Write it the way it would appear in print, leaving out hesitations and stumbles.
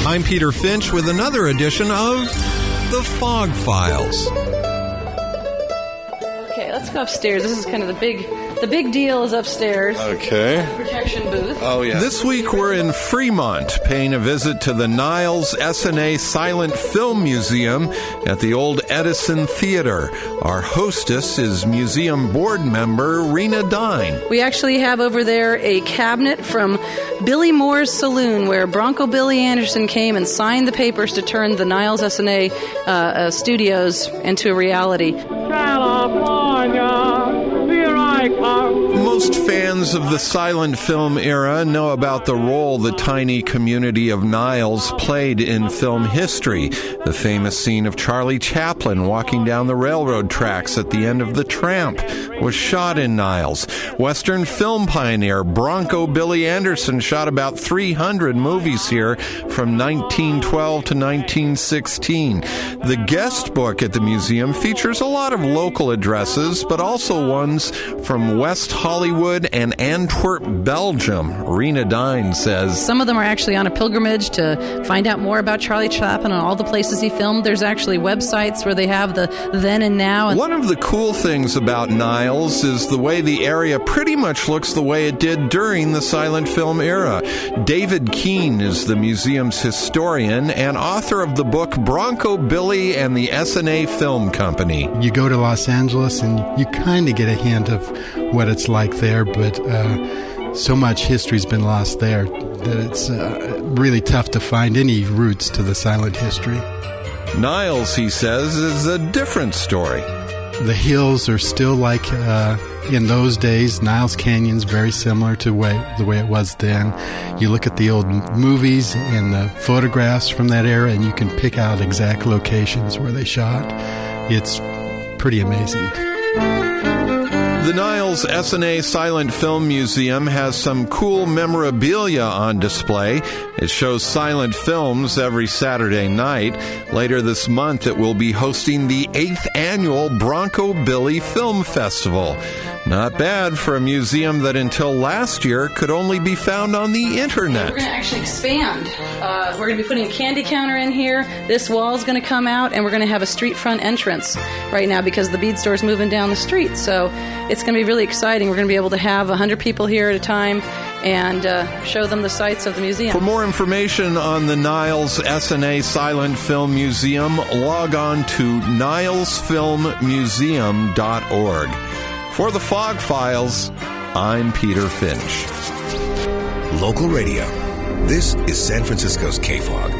I'm Peter Finch with another edition of the Fogfiles. Okay, let's go upstairs. This is kind of the big deal is upstairs. Okay. Projection booth. Oh, yeah. This week we're in Fremont, paying a visit to the Niles S&A Silent Film Museum at the old Edison Theater. Our hostess is museum board member Rena Dine. We actually have over there a cabinet from Billy Moore's Saloon, where Bronco Billy Anderson came and signed the papers to turn the Niles S&A studios into a reality. California, here I come. Most fans of the silent film era know about the role the tiny community of Niles played in film history. The famous scene of Charlie Chaplin walking down the railroad tracks at the end of The Tramp was shot in Niles. Western film pioneer Bronco Billy Anderson shot about 300 movies here from 1912 to 1916. The guest book at the museum features a lot of local addresses, but also ones from West Hollywood and Antwerp, Belgium. Rena Dine says, some of them are actually on a pilgrimage to find out more about Charlie Chaplin and all the places he filmed. There's actually websites where they have the then and now. One of the cool things about Niles is the way the area pretty much looks the way it did during the silent film era. David Keene is the museum's historian and author of the book Bronco Billy and the S&A Film Company. You go to Los Angeles and you kind of get a hint of what it's like there, but so much history's been lost there that it's really tough to find any roots to the silent history. Niles, he says, is a different story. The hills are still like in those days. Niles Canyon's very similar to the way it was then. You look at the old movies and the photographs from that era, and you can pick out exact locations where they shot. It's pretty amazing. The Niles S&A Silent Film Museum has some cool memorabilia on display. It shows silent films every Saturday night. Later this month, it will be hosting the 8th annual Bronco Billy Film Festival. Not bad for a museum that until last year could only be found on the internet. We're going to actually expand. We're going to be putting a candy counter in here. This wall is going to come out, and we're going to have a street front entrance right now because the bead store is moving down the street. So it's going to be really exciting. We're going to be able to have 100 people here at a time and show them the sights of the museum. For more information on the Niles S&A Silent Film Museum, log on to nilesfilmmuseum.org. For the Fogfiles, I'm Peter Finch. Local radio. This is San Francisco's KFOG.